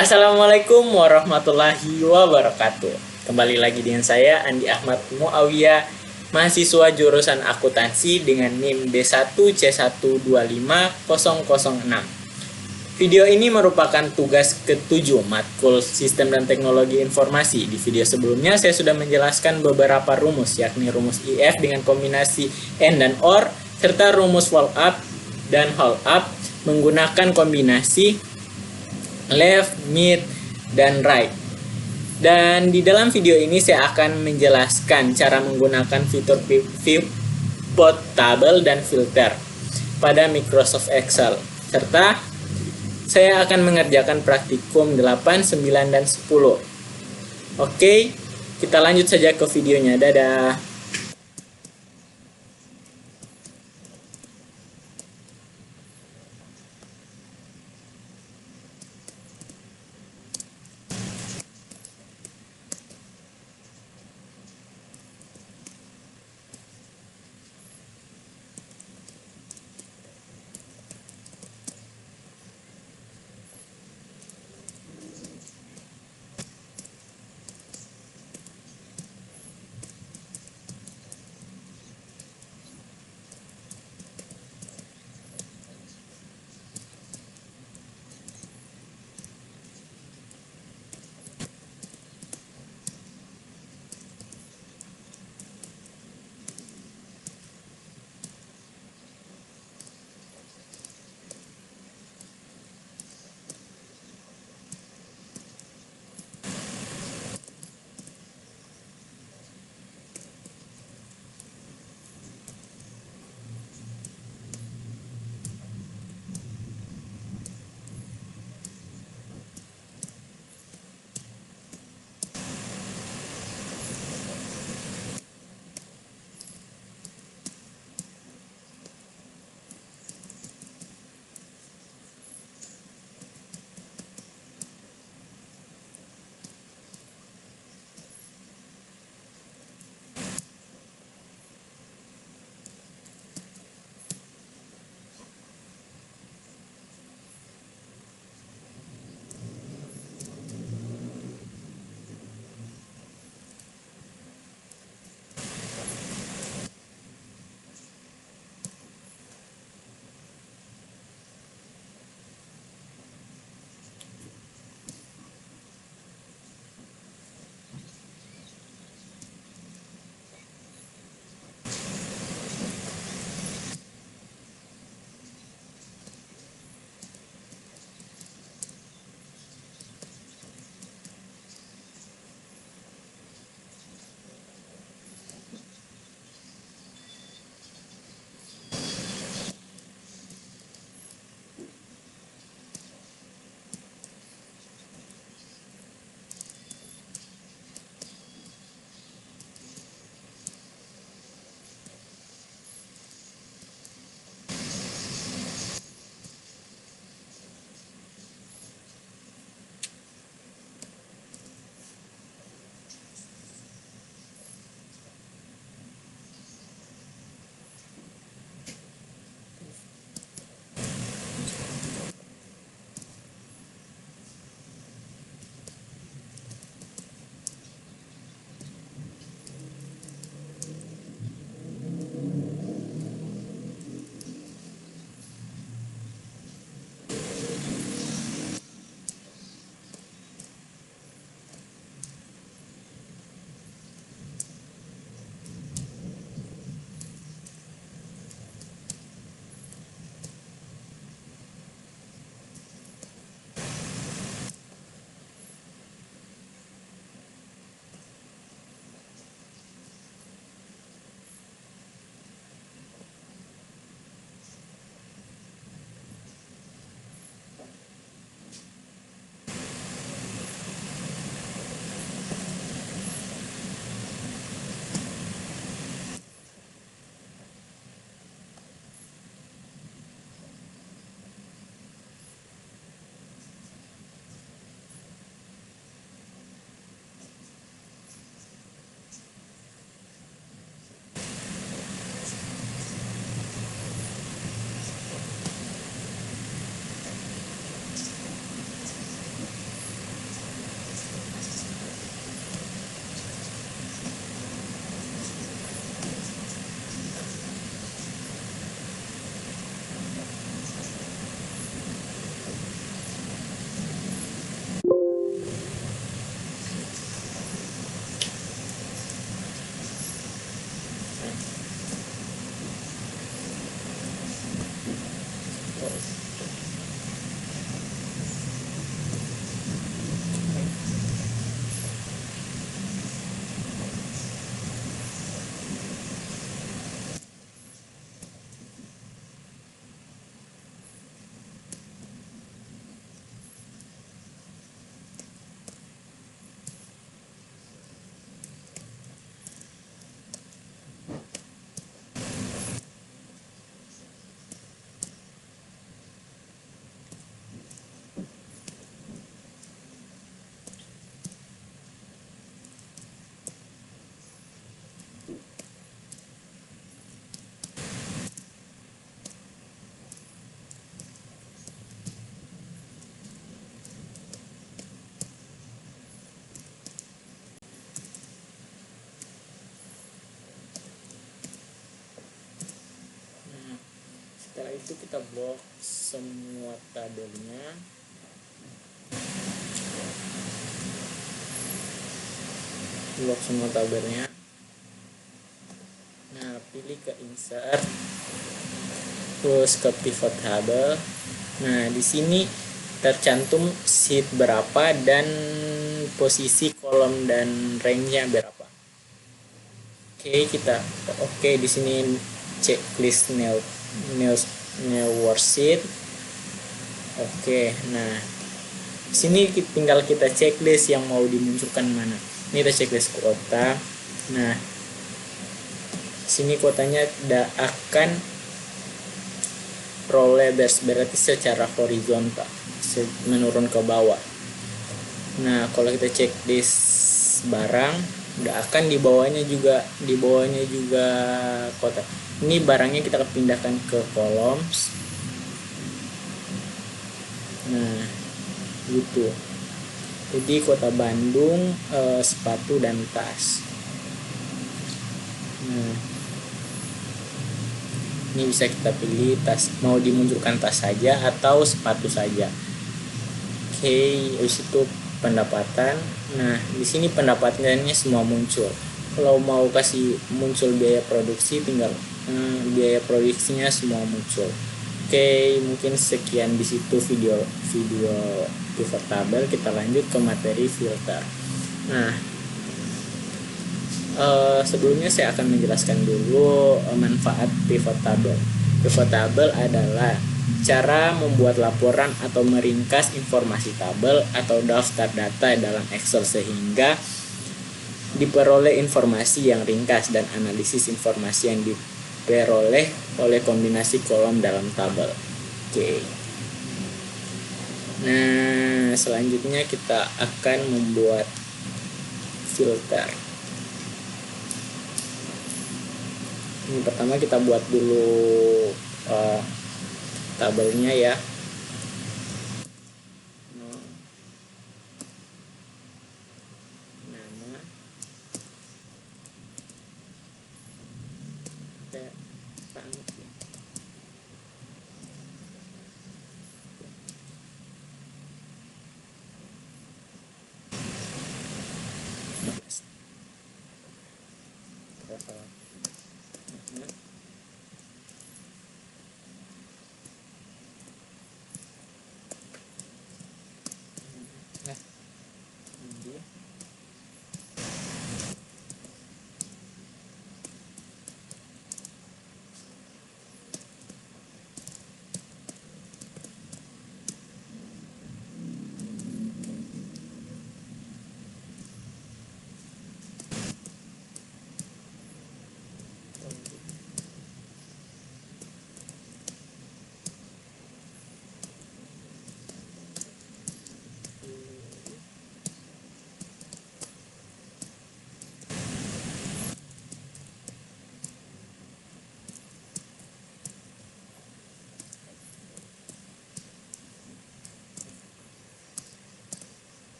Assalamualaikum warahmatullahi wabarakatuh. Kembali lagi dengan saya Andi Ahmad Muawiyah, mahasiswa jurusan akuntansi dengan NIM D1C125006. Video ini merupakan tugas ketujuh matkul Sistem dan Teknologi Informasi. Di video sebelumnya saya sudah menjelaskan beberapa rumus, yakni rumus IF dengan kombinasi AND dan OR, serta rumus wall up dan whole up menggunakan kombinasi left, mid, dan right. Dan di dalam video ini saya akan menjelaskan cara menggunakan fitur pivot table dan filter pada Microsoft Excel. Serta saya akan mengerjakan praktikum 8, 9, dan 10. Oke, kita lanjut saja ke videonya. Dadah. itu kita blok semua tabelnya. Nah, pilih ke insert, terus ke pivot table. Nah, di sini tercantum sheet berapa dan posisi kolom dan range-nya berapa. Oke, di sini checklist new worksheet. Oke, nah di sini tinggal kita checklist yang mau dimunculkan mana. Ini kita checklist kuota. Nah, sini kuotanya akan row letters, berarti secara horizontal menurun ke bawah. Nah, kalau kita checklist barang, udah akan di bawahnya juga kuota. Ini barangnya kita pindahkan ke columns. Nah, gitu. Jadi kota Bandung, sepatu dan tas. Nah, ini bisa kita pilih tas, mau dimunculkan tas saja atau sepatu saja. Oke, habis itu pendapatan. Nah, di sini pendapatannya semua muncul. Kalau mau kasih muncul biaya produksi, tinggal biaya produksinya semua muncul. Oke, mungkin sekian di situ video pivot table. Kita lanjut ke materi filter. Nah, sebelumnya saya akan menjelaskan dulu manfaat pivot table. Pivot table adalah cara membuat laporan atau meringkas informasi tabel atau daftar data dalam Excel sehingga diperoleh informasi yang ringkas dan analisis informasi yang diperoleh oleh kombinasi kolom dalam tabel. Oke. Nah, selanjutnya kita akan membuat filter. Ini pertama kita buat dulu tabelnya ya. Nama,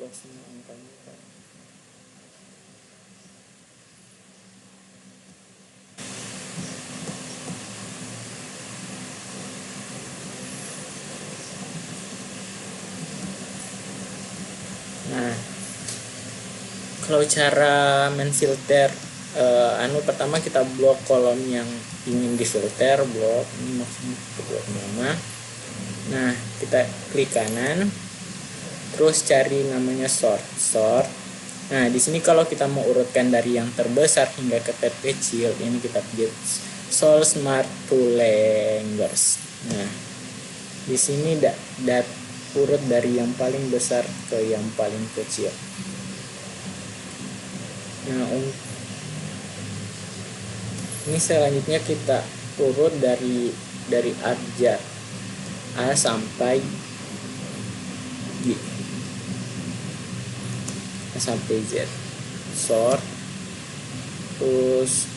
buat semua angkanya Pak. Nah, kalau cara menfilter, pertama kita blok kolom yang ingin difilter, blok ini maksudnya blok nama. Nah, kita klik kanan, terus cari namanya sort. Nah, di sini kalau kita mau urutkan dari yang terbesar hingga ke terkecil, ini kita pilih Sort Smart to Language. Nah, di sini urut dari yang paling besar ke yang paling kecil. Nah, ini selanjutnya kita urut dari abjad A sampai G, A sampai Z. Sort, terus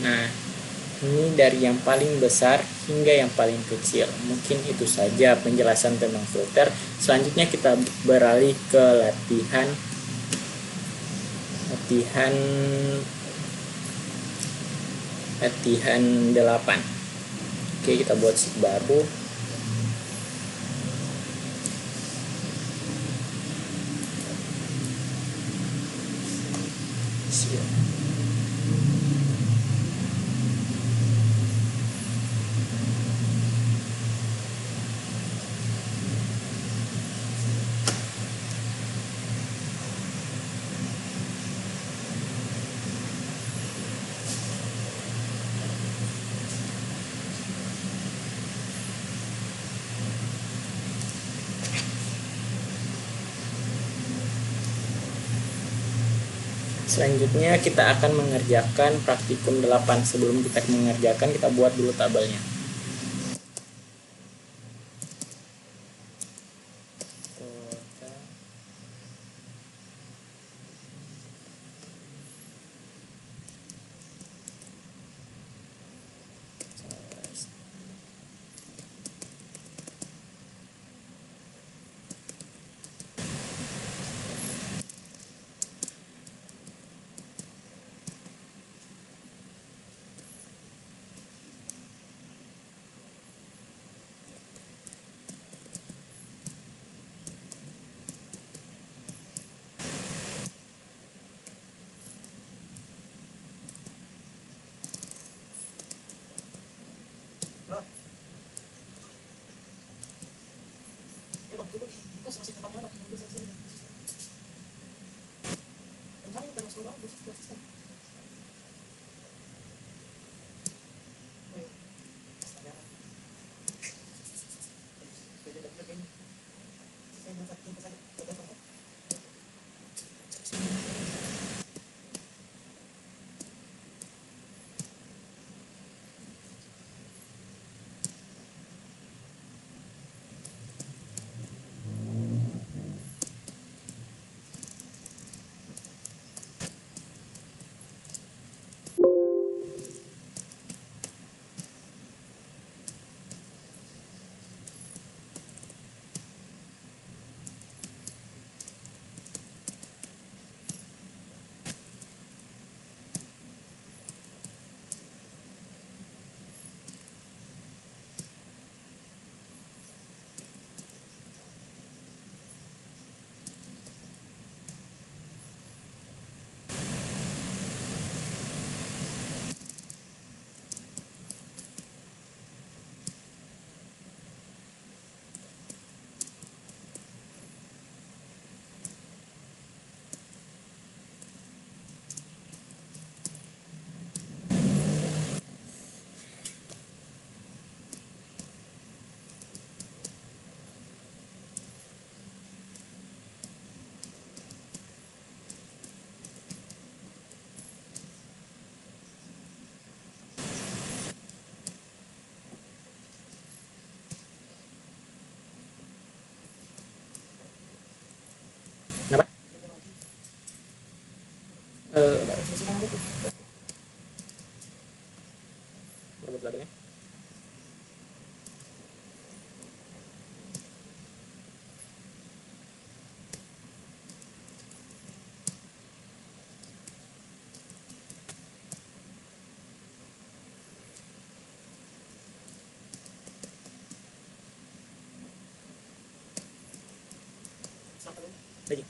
nah, ini dari yang paling besar hingga yang paling kecil. Mungkin itu saja penjelasan tentang filter. Selanjutnya kita beralih ke latihan latihan 8. Oke, kita buat sheet baru. Selanjutnya kita akan mengerjakan praktikum 8. Sebelum kita mengerjakan, kita buat dulu tabelnya. Kenapa? Lagi.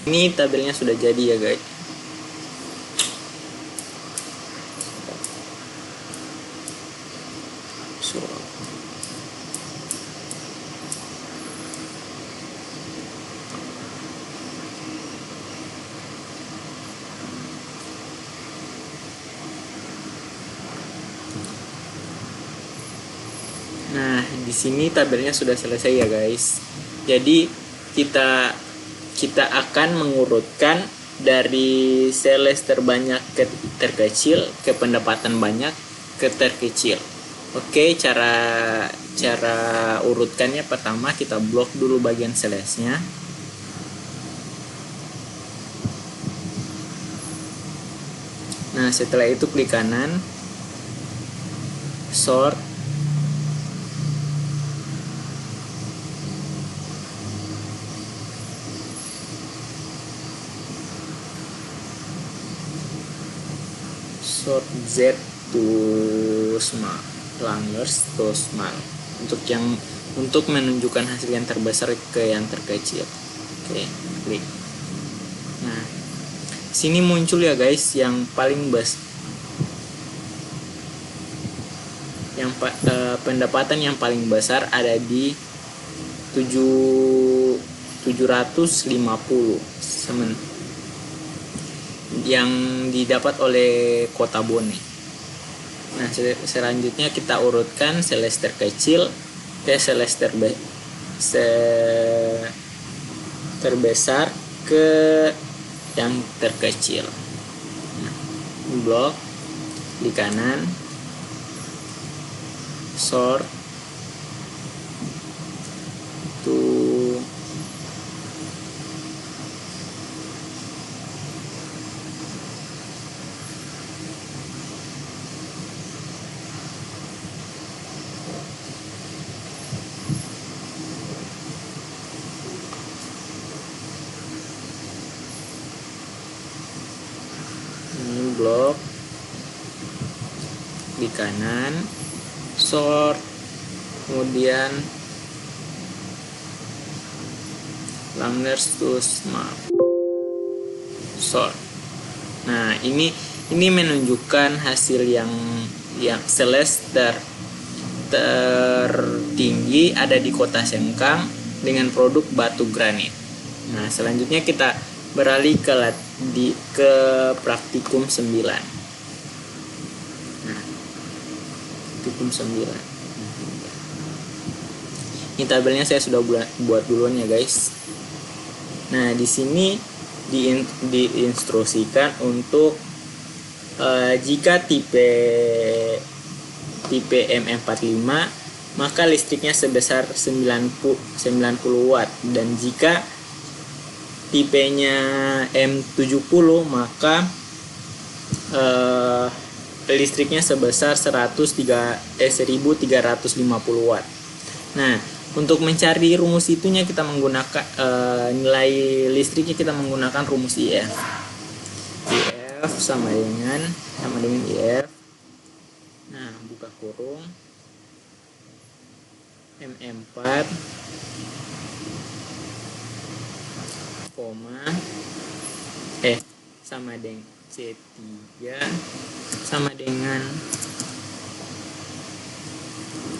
Ini tabelnya sudah jadi ya guys. Nah, di sini tabelnya sudah selesai ya guys. Jadi kita akan mengurutkan dari sales terbanyak ke terkecil, ke pendapatan banyak ke terkecil. Oke, cara urutkannya pertama kita blok dulu bagian salesnya. Nah, setelah itu klik kanan, sort, Z to small, Langers to small, untuk menunjukkan hasil yang terbesar ke yang terkecil. Oke, klik. Nah, sini muncul ya guys yang paling pendapatan yang paling besar ada di 750 yang didapat oleh Kota Bone. Nah, selanjutnya kita urutkan sales terkecil ke sales terbesar ke yang terkecil. Nah, blok di kanan, sort to blok di kanan, sort, kemudian Langers to small, sort. Nah, ini menunjukkan hasil yang sales tertinggi ada di Kota Sengkang dengan produk batu granit. Nah, selanjutnya kita beralih ke praktikum 9. Nah, praktikum 9. Ini tabelnya saya sudah buat duluan ya guys. Nah, di sini diinstruksikan untuk jika tipe MM45 maka listriknya sebesar 90 watt, dan jika tipenya M70 maka listriknya sebesar 1350 watt. Nah, untuk mencari rumus itunya kita menggunakan nilai listriknya kita menggunakan rumus IF. IF sama dengan IF. Nah, buka kurung M4 sama dengan C3 sama dengan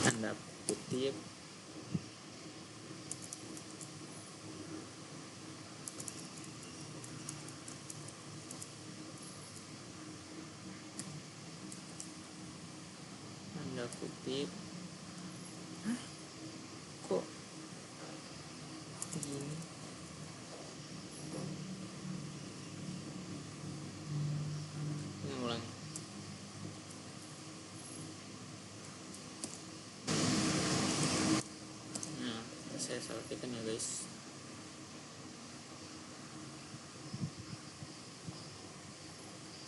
tanda kutip kok gini. Ulang. Nah, saya selesaikan ya guys.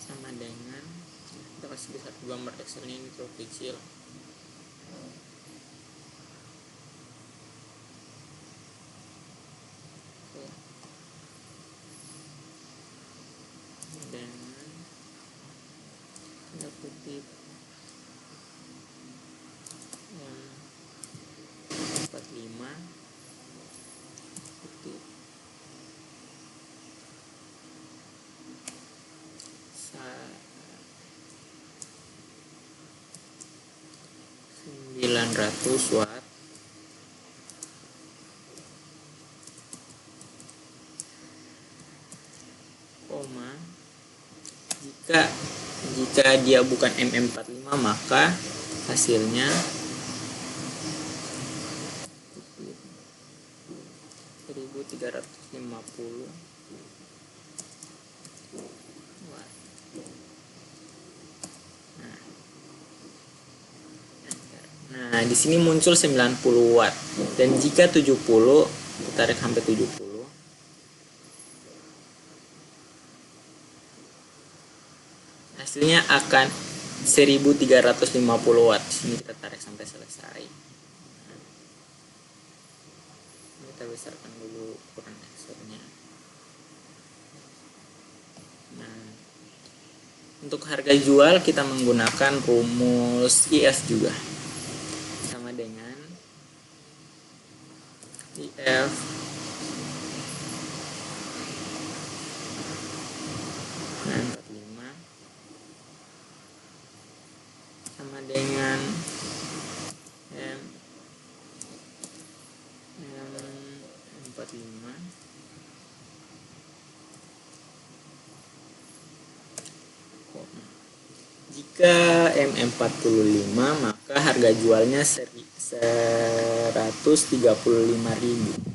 Sama dengan kita kasih di satu gambar Excel ini terlalu kecil. Kutip yang 45 kutip 900 watt. Koma, jika dia bukan MM45 maka hasilnya 1350 watt. Nah, di sini muncul 90 watt. Dan jika 70, kita tarik sampai 70. Hasilnya akan 1350 watt. Sini kita tarik sampai selesai. Kita besarkan dulu ukuran Excelnya. Nah, untuk harga jual kita menggunakan rumus IF juga. Sama dengan IF sama dengan M45 jika M45 maka harga jualnya 135.000.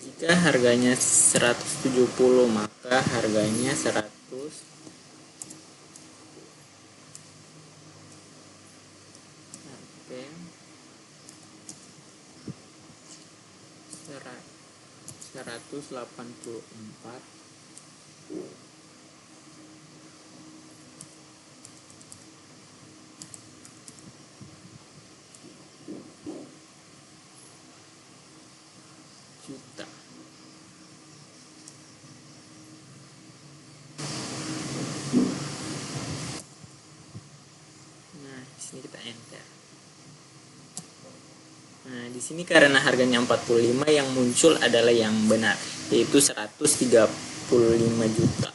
Jika harganya 170 maka harganya 100 184 juta. Nah, di sini kita enter. Nah, di sini karena harganya 45 yang muncul adalah yang benar, yaitu 135 juta.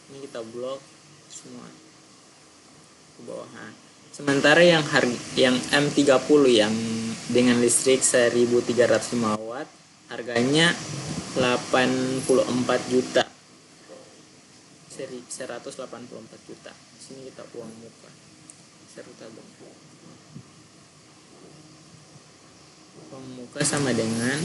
Ini kita blok semua ke bawah. Nah, sementara yang M30 yang dengan listrik 1305 watt harganya 84 juta. 184 juta. Sini kita uang muka. Seru tabung. Uang muka sama dengan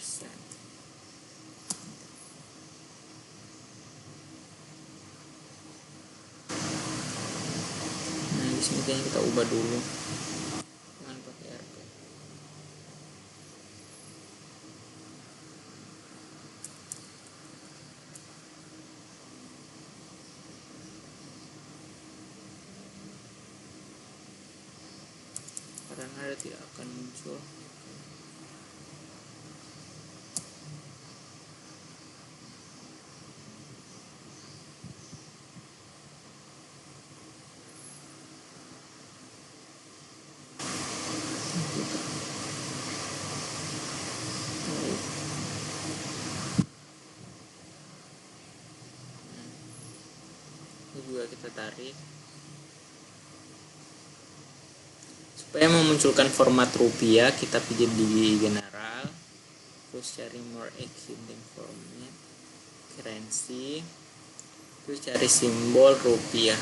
persen. Nah, di sini kayaknya kita ubah dulu dengan pakai RP. Karena ada tidak akan muncul. tarik. Supaya memunculkan format rupiah, kita pijit di general, terus cari more existing format, currency, terus cari simbol rupiah.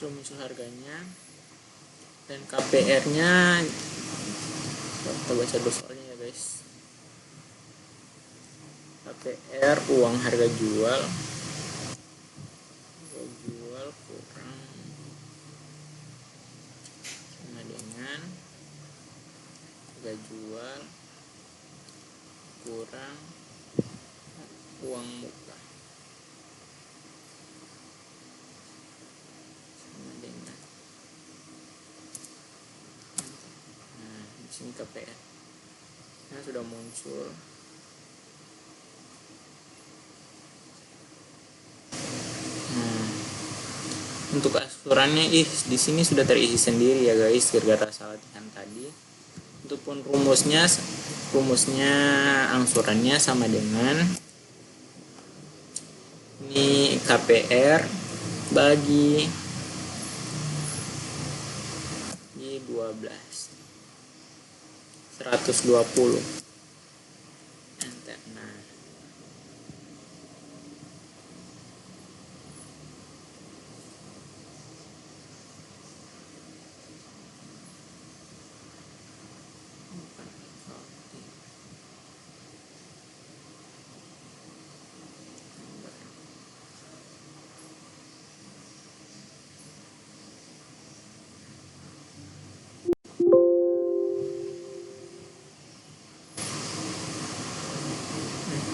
Sudah muncul harganya dan KPR-nya. Kita baca dulu soalnya ya guys. KPR uang harga jual kurang sama dengan harga jual kurang uang muka sama dengan, nah di sini KPR nah sudah muncul. Untuk asurannya di sini sudah terisi sendiri ya guys, gara-gara salah latihan tadi. Untuk pun rumusnya angsurannya sama dengan ini KPR bagi 12 120. Nah,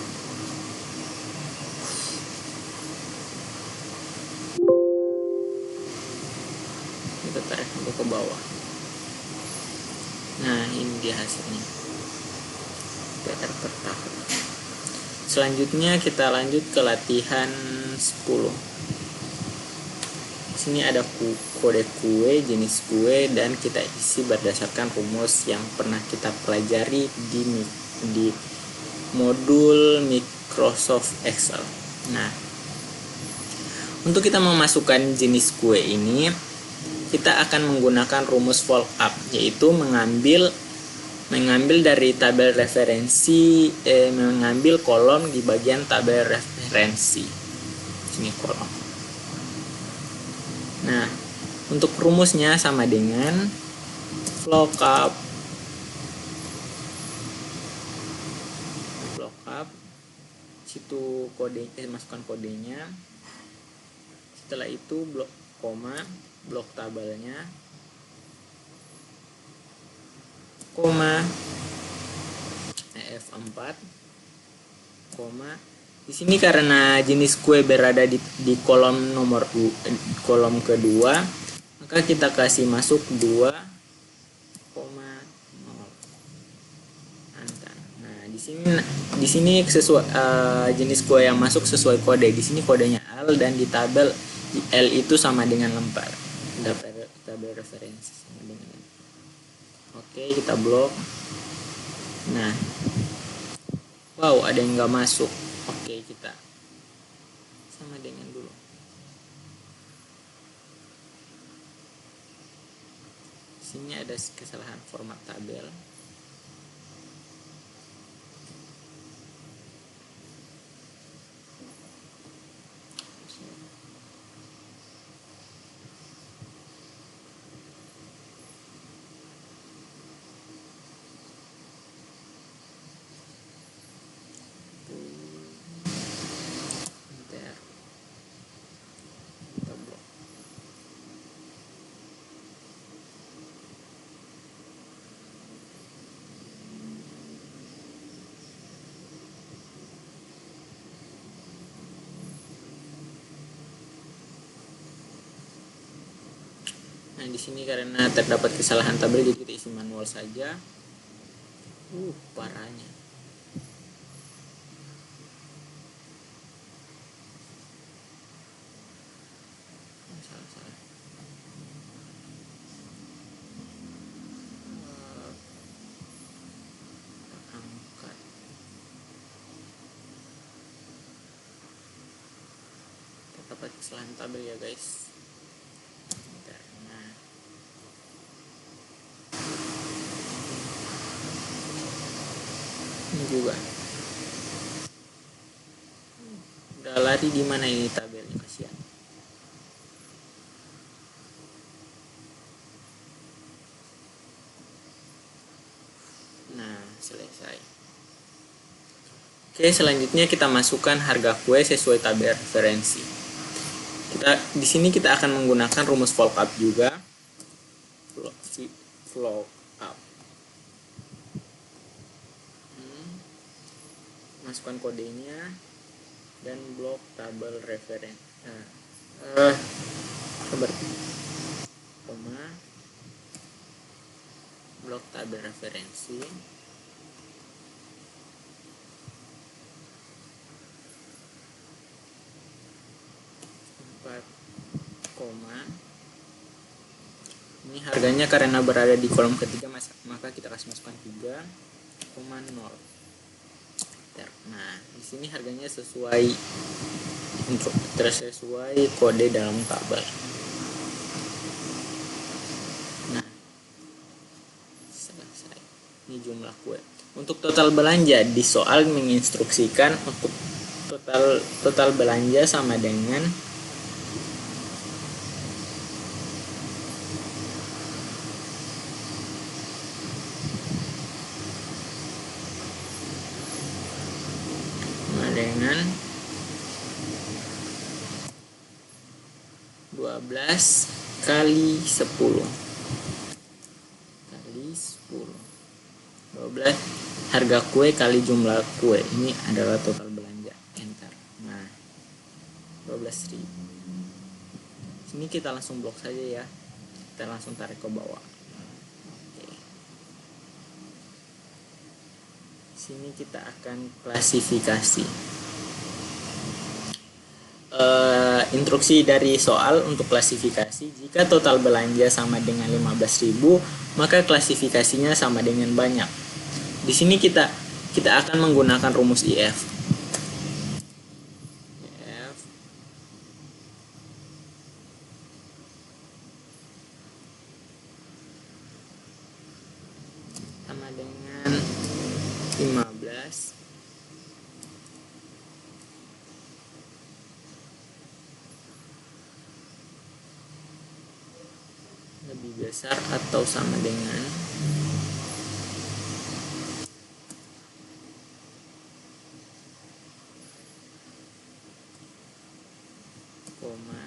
kita tarik ke bawah. Nah, ini dia hasilnya. PR per tahun. Selanjutnya kita lanjut ke latihan 10. Sini ada kode kue, jenis kue, dan kita isi berdasarkan rumus yang pernah kita pelajari di modul Microsoft Excel. Nah, untuk kita memasukkan jenis kue ini, kita akan menggunakan rumus fold up, yaitu mengambil dari tabel referensi, mengambil kolom di bagian tabel referensi. Sini kolom. Nah, untuk rumusnya sama dengan lookup situ kode, masukkan kodenya. Setelah itu blok koma, blok tabelnya, koma, F4, koma. Di sini karena jenis kue berada di kolom kolom kedua, maka kita kasih masuk 2,0. Nah, di sini sesuai jenis kue yang masuk sesuai kode. Di sini kodenya L dan di tabel L itu sama dengan lembar. Tabel referensi sama dengan. Oke, kita blok. Nah, wow, ada yang nggak masuk. Oke, kita sama dengan dulu. Sini ada kesalahan format tabel. Nah, di sini karena terdapat kesalahan tabel jadi kita isi manual saja. Parahnya. Salah. Angkat. Terdapat kesalahan tabel ya guys. Nah, ini juga. Udah lari di mana ini tabelnya, kasihan. Nah, selesai. Oke, selanjutnya kita masukkan harga kue sesuai tabel referensi. Di sini kita akan menggunakan rumus VLOOKUP juga. VLOOKUP. Masukkan kodenya dan blok tabel referensi. Blok tabel referensi. Ini harganya karena berada di kolom ketiga, maka kita kasih masukkan 3,0. Nah, di sini harganya sesuai kode dalam tabel. Nah, selesai. Ini jumlah kue. Untuk total belanja di soal menginstruksikan untuk total belanja sama dengan dengan 12 kali 10 12 harga kue kali jumlah kue. Ini adalah total belanja. Enter. Nah, 12.000. Sini kita langsung blok saja ya. Kita langsung tarik ke bawah. Oke. Sini kita akan klasifikasi. Instruksi dari soal untuk klasifikasi, jika total belanja sama dengan 15.000, maka klasifikasinya sama dengan banyak. Di sini kita akan menggunakan rumus IF. Sama dengan 15 lebih besar atau sama dengan koma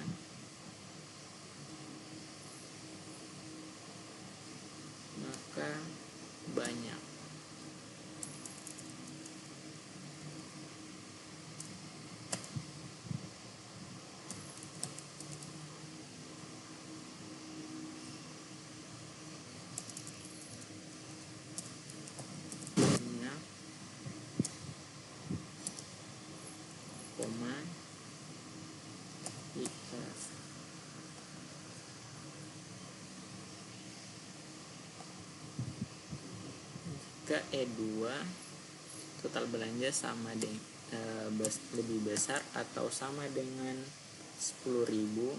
maka banyak. Jika E2 total belanja sama dengan lebih besar atau sama dengan 10.000,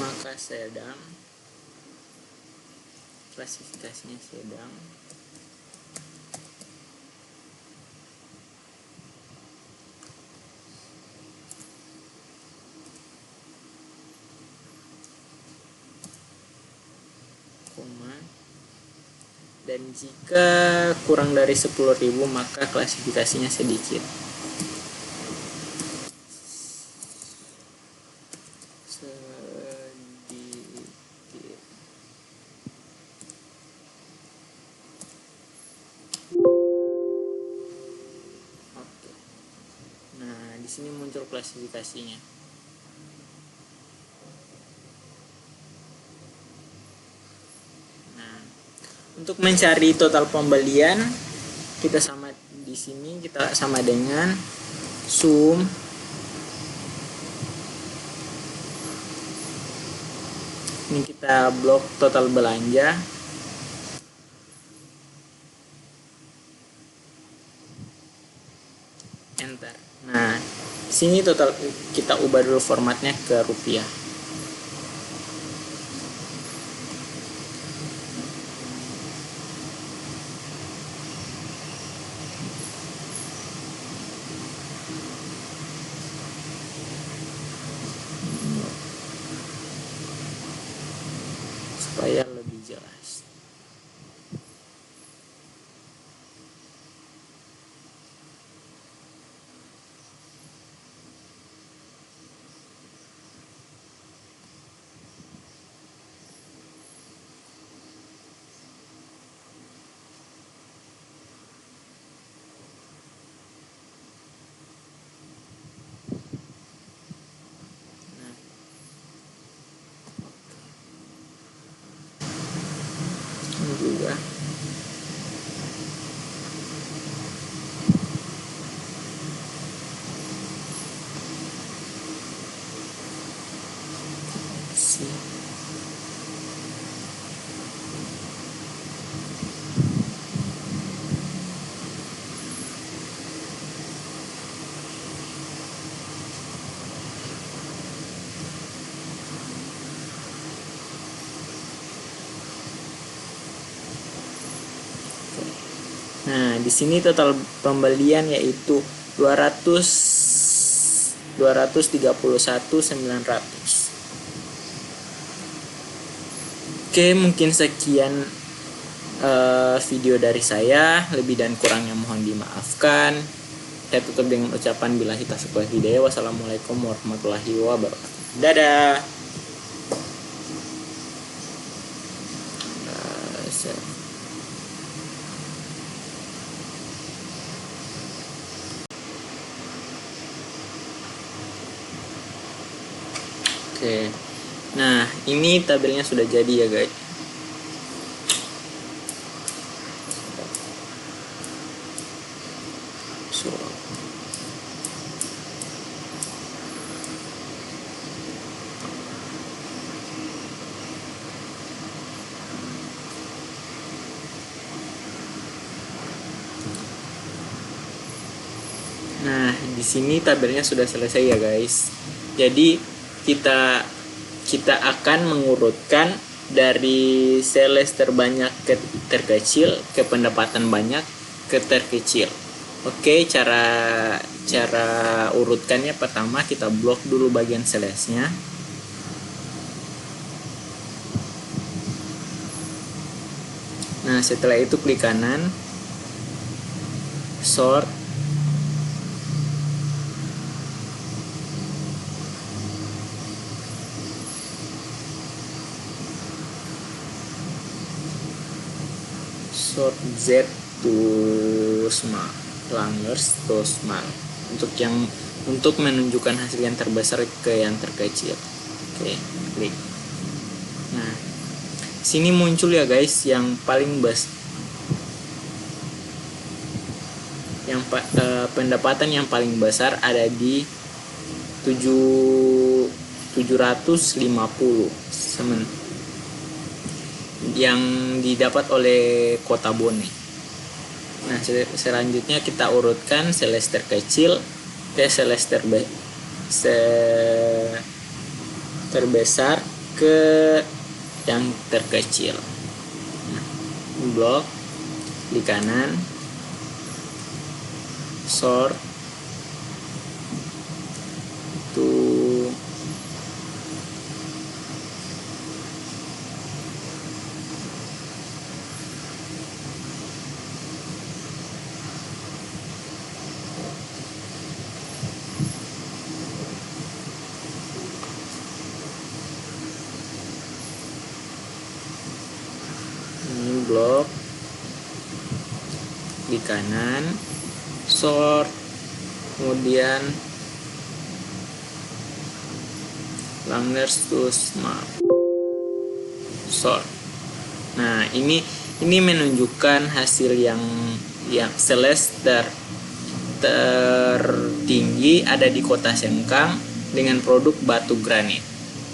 maka sedang, klasifikasinya sedang, koma dan jika kurang dari 10.000 maka klasifikasinya sedikit. Oke. Nah, di sini muncul klasifikasinya. Nah, untuk mencari total pembelian kita sama di sini kita sama dengan sum ini kita blok total belanja enter. Nah, sini total kita ubah dulu formatnya ke rupiah. Supaya lebih jelas. Ini juga Nah, di sini total pembelian yaitu 231.900. Oke, mungkin sekian video dari saya. Lebih dan kurangnya mohon dimaafkan. Saya tutup dengan ucapan billahi taufiq wal hidayah. Wassalamualaikum warahmatullahi wabarakatuh. Dadah. Oke. Nah, ini tabelnya sudah jadi ya, guys. Nah, di sini tabelnya sudah selesai ya, guys. Jadi kita akan mengurutkan dari sales terbanyak ke terkecil ke pendapatan banyak ke terkecil. Oke, cara urutkannya pertama kita blok dulu bagian salesnya. Nah, setelah itu klik kanan, sort, sort Z to small, langers to small, untuk menunjukkan hasil yang terbesar ke yang terkecil. Oke, klik. Nah, sini muncul ya guys yang paling pendapatan yang paling besar ada di 750 yang didapat oleh Kota Bone. Nah, selanjutnya kita urutkan sales terkecil ke sales terbesar ke yang terkecil. Nah, blok di kanan, sort to block di kanan, sort, kemudian Langner's to smart sort. Nah, ini menunjukkan hasil yang Celeste tertinggi ada di kota Sengkang dengan produk batu granit.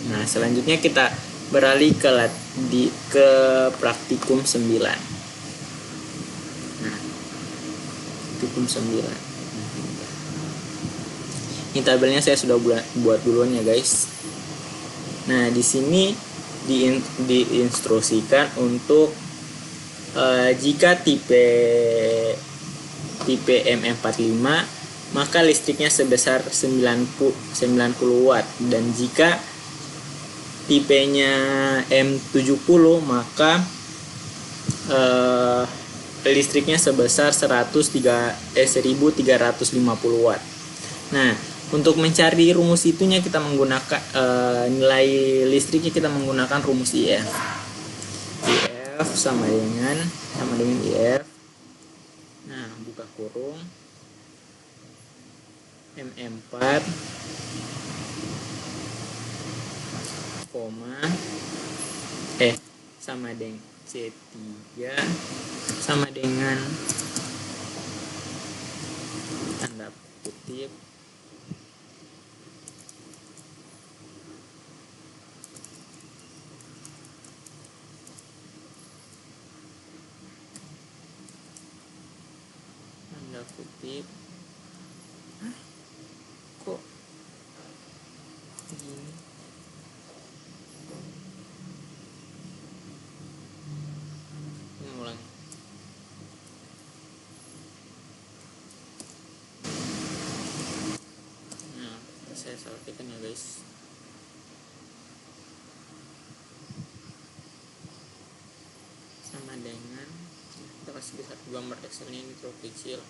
Nah, selanjutnya kita beralih ke praktikum 9. Nah, praktikum 9. Ini tabelnya saya sudah buat duluan ya, guys. Nah, di sini diinstruksikan untuk jika tipe M45 maka listriknya sebesar 90 watt, dan jika tipenya M70 maka listriknya sebesar 1350 watt. Nah, untuk mencari rumus itunya kita menggunakan nilai listriknya kita menggunakan rumus IF. IF sama dengan IF. Nah, buka kurung M4 koma sama dengan C3 sama dengan tanda kutip kok gini. Ulangi. Nah, saya sampaikan ya, guys. Sama dengan kita kasih di satu gambar Excelnya ini terlalu kecil.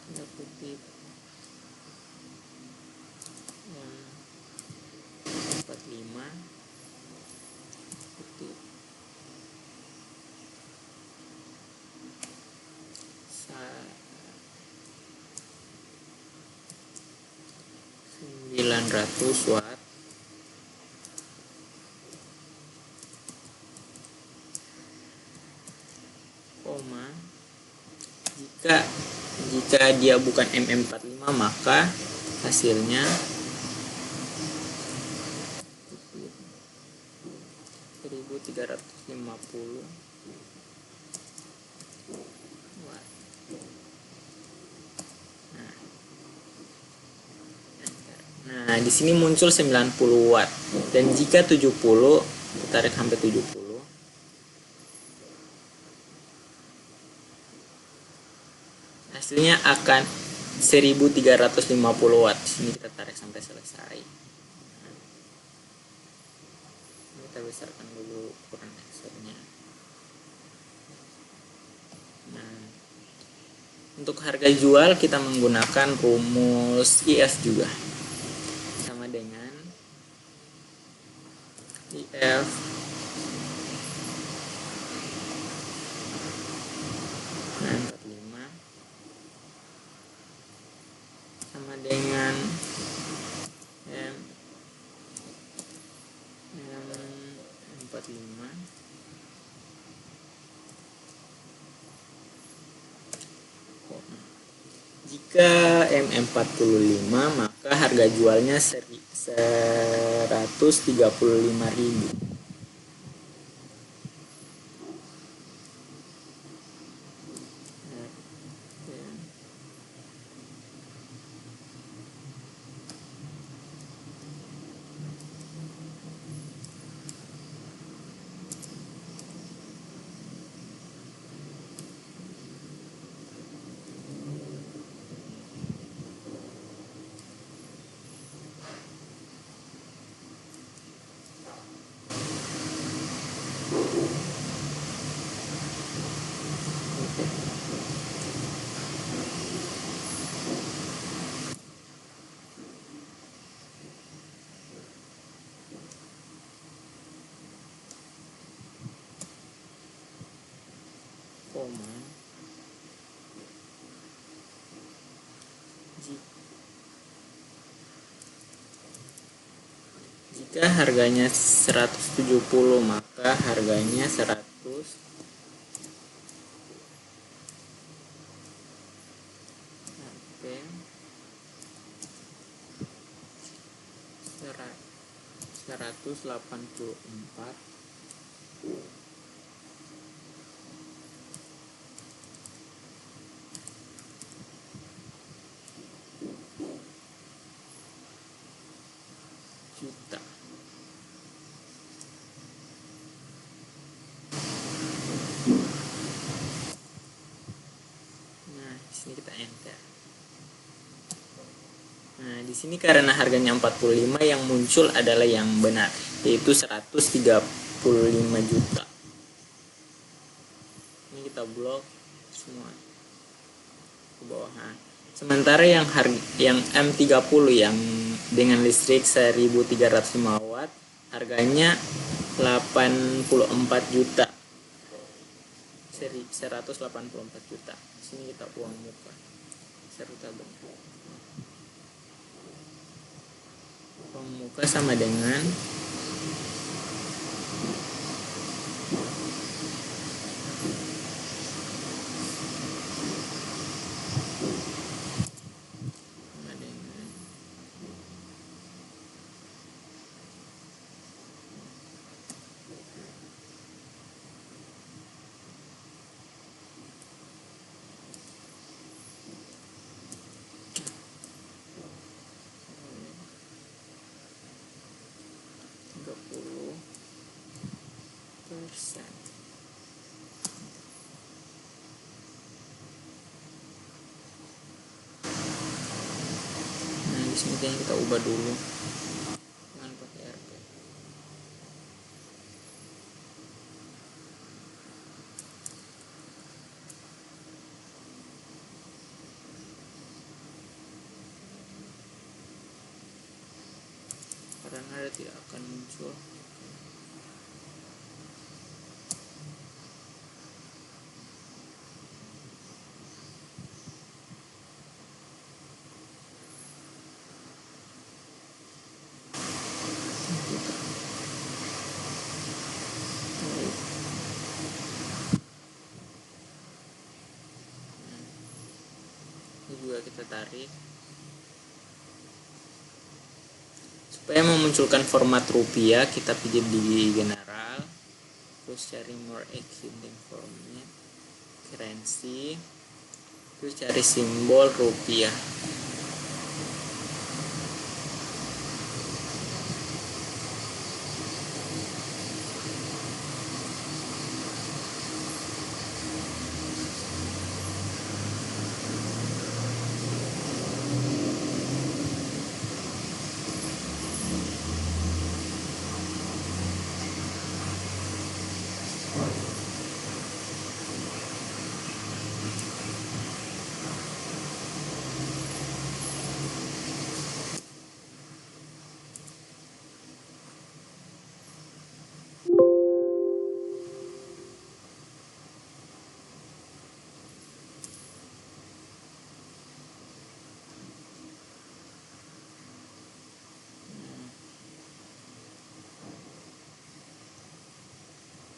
Tanda kutip yang 45 kutip 900 watt koma jika dia bukan MM45 maka hasilnya 1350 watt. Nah, di sini muncul 90 watt, dan jika 70 tarik sampai 70 hasilnya akan 1350 watt. Di sini kita tarik sampai selesai. Kita besarkan dulu ukuran Excelnya. Nah, untuk harga jual kita menggunakan rumus IF juga, sama dengan IF sama dengan M45 jika M45 maka harga jualnya 135.000. jika harganya 170 maka harganya 100 oke 184 juta. Nah, di sini kita enter. Nah, di sini karena harganya 45 yang muncul adalah yang benar, yaitu 135 juta. Ini kita blok semua ke bawah. Nah, sementara yang M30 yang dengan listrik 1305 watt harganya 84 juta. 184 juta. Sini kita uang muka. Seru tabung. Uang muka sama dengan persen. Nah, di sini kita ubah dulu dengan pakai RP. Karena ada tidak akan muncul. Ini juga kita tarik supaya memunculkan format rupiah. Kita pijat di general, terus cari more existing format, currency, terus cari simbol rupiah.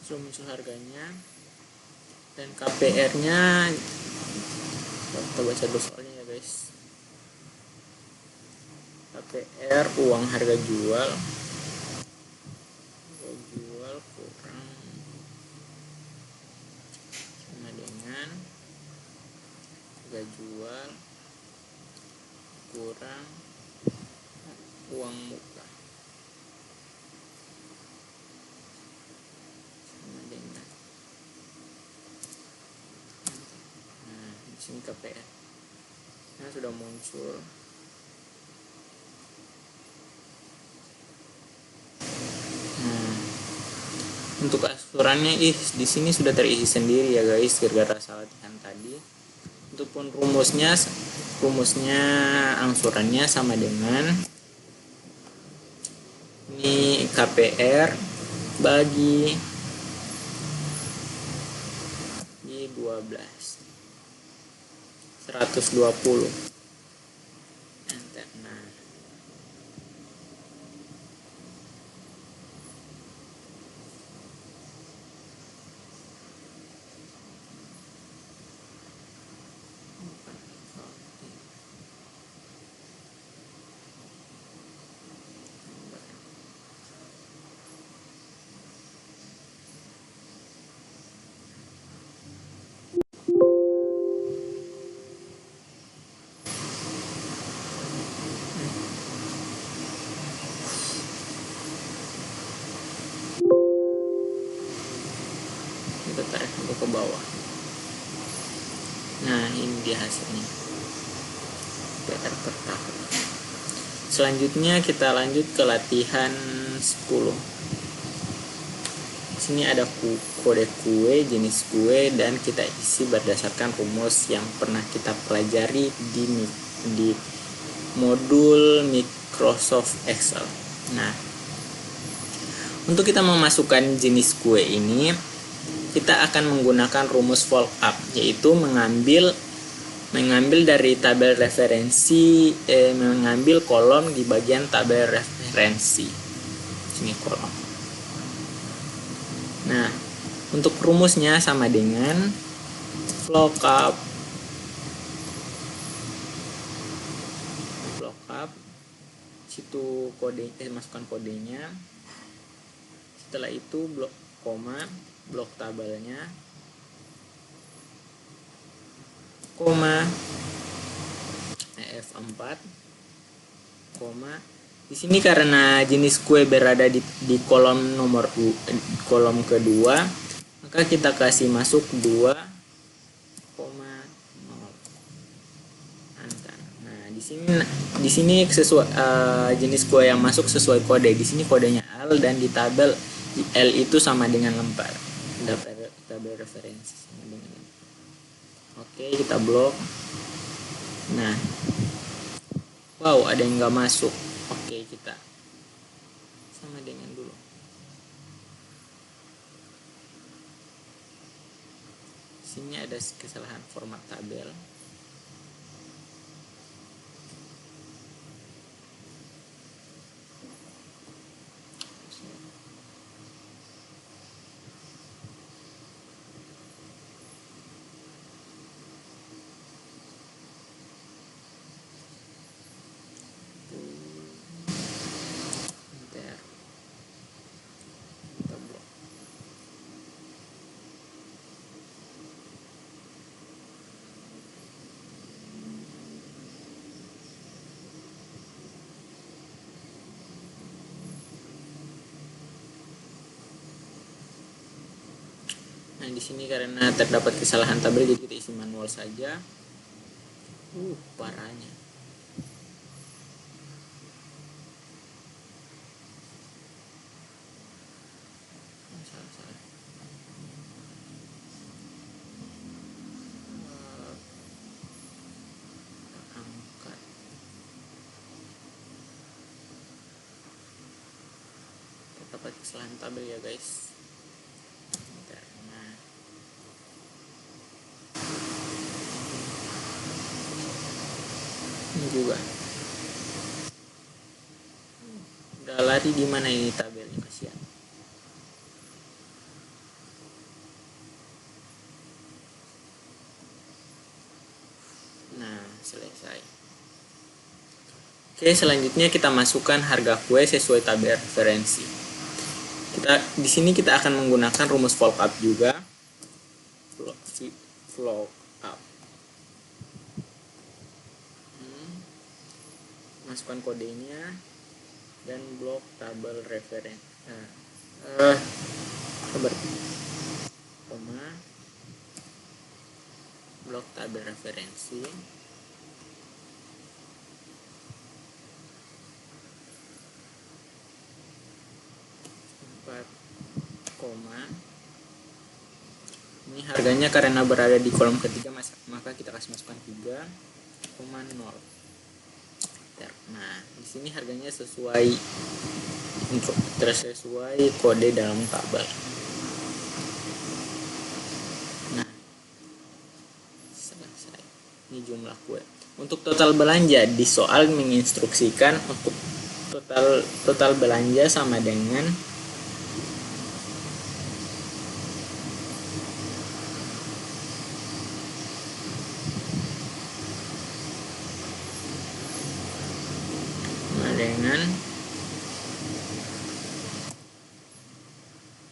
Sudah muncul harganya dan KPR-nya. Kita baca dulu soalnya ya guys. KPR uang harga jual kurang sama dengan harga jual kurang uang muka sama dengan. Nah, di sini KPR. Nah, sudah muncul. Untuk angsurannya di sini sudah terisi sendiri ya guys, gara-gara salah latihan tadi. Untuk pun rumusnya angsurannya sama dengan ini KPR bagi 12 120 enter. Nah, bawah. Nah, ini dia hasilnya. PR per tahun. Selanjutnya kita lanjut ke latihan 10. Sini ada kode kue, jenis kue, dan kita isi berdasarkan rumus yang pernah kita pelajari di modul Microsoft Excel. Nah, untuk kita memasukkan jenis kue ini, kita akan menggunakan rumus follow-up, yaitu mengambil dari tabel referensi, mengambil kolom di bagian tabel referensi. Sini kolom. Nah, untuk rumusnya sama dengan lookup situ kode, masukkan kodenya. Setelah itu blok koma, blok tabelnya, koma, F4, koma. Di sini karena jenis kue berada di kolom kolom kedua, maka kita kasih masuk 2,0. Nah, di sini sesuai jenis kue yang masuk sesuai kode. Di sini kodenya L, dan di tabel L itu sama dengan lembar. Tabel referensi sama dengan. Oke, kita blok. Nah, wow, ada yang nggak masuk. Oke, kita sama dengan dulu. Sini ada kesalahan format tabel. Nah, di sini karena terdapat kesalahan tabel, jadi kita isi manual saja. Parahnya. Salah. Angkat. Terdapat kesalahan tabel ya, guys. Ini juga udah lari di mana ini tabelnya, kasihan. Nah, selesai. Oke, selanjutnya kita masukkan harga kue sesuai tabel referensi. Di sini kita akan menggunakan rumus follow-up juga. Follow up. Masukkan kodenya dan blok tabel referensi. Koma, blok tabel referensi. Koma. Ini harganya karena berada di kolom ketiga, maka kita kasih masukkan 3,0. Nah, di sini harganya sesuai kode dalam tabel. Nah, selesai. Ini jumlah kue. Untuk total belanja, di soal menginstruksikan untuk total belanja sama dengan dengan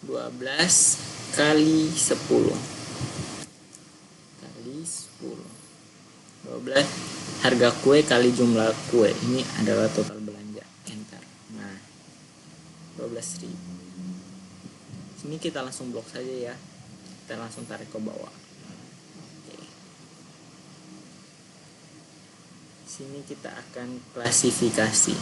12 kali 10 12 harga kue kali jumlah kue. Ini adalah total belanja. Enter. Nah, 12.000. Sini kita langsung blok saja ya. Kita langsung tarik ke bawah. Oke. Sini kita akan klasifikasi.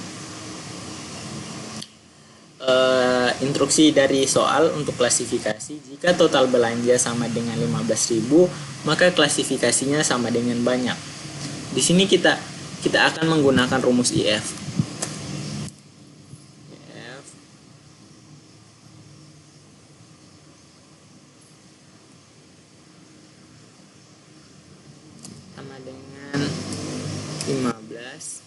Instruksi dari soal untuk klasifikasi, jika total belanja sama dengan 15.000, maka klasifikasinya sama dengan banyak. Di sini kita akan menggunakan rumus IF. Sama dengan 15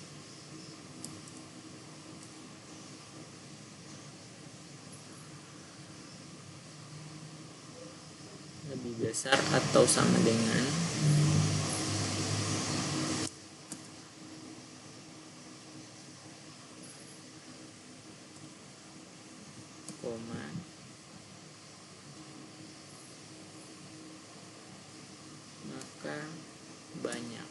lebih besar atau sama dengan koma maka banyak.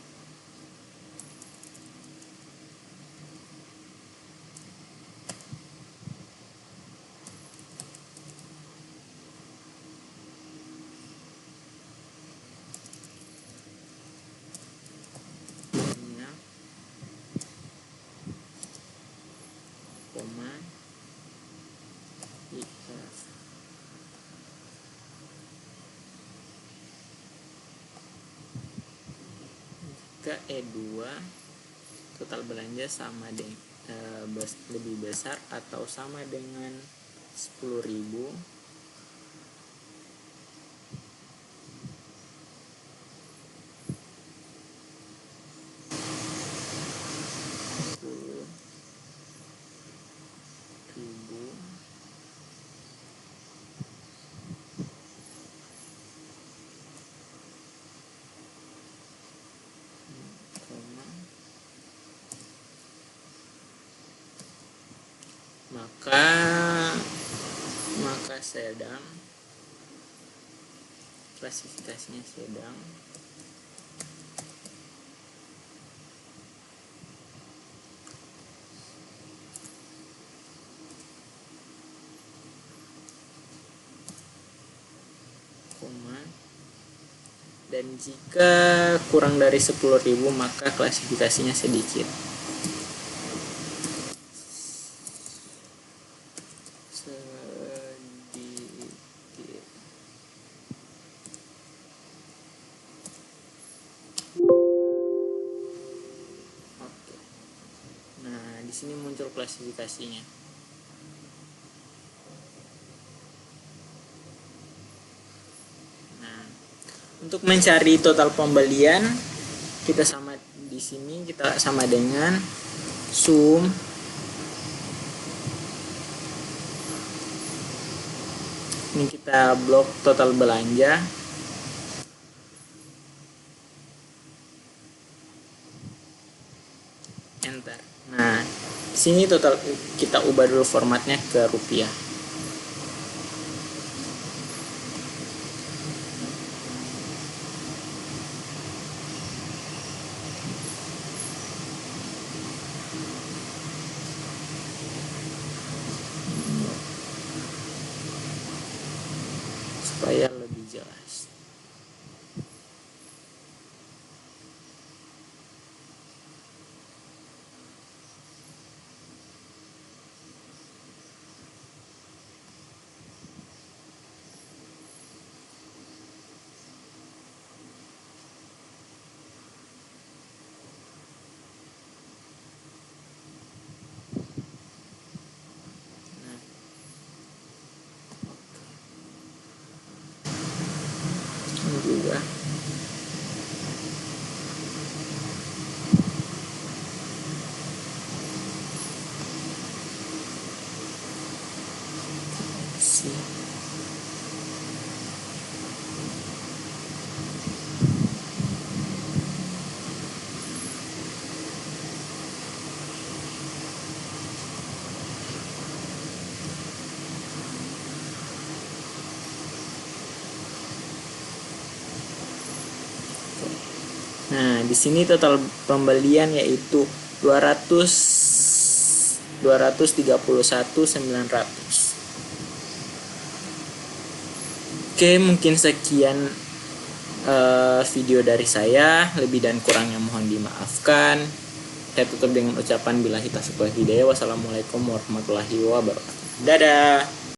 Koma IF. Jika E2 total belanja sama dengan lebih besar atau sama dengan 10.000, maka sedang, klasifikasinya sedang, koma, dan jika kurang dari 10.000 maka klasifikasinya sedikit. Oke. Nah, di sini muncul klasifikasinya. Nah, untuk mencari total pembelian, kita sama di sini kita sama dengan sum ini kita blok total belanja enter. Nah, di sini total kita ubah dulu formatnya ke rupiah. Supaya lebih jelas. Juga Nah, di sini total pembelian yaitu 231.900. Oke, mungkin sekian video dari saya. Lebih dan kurangnya mohon dimaafkan. Saya tutup dengan ucapan billahi taufiq wal hidayah. Wassalamualaikum warahmatullahi wabarakatuh. Dadah.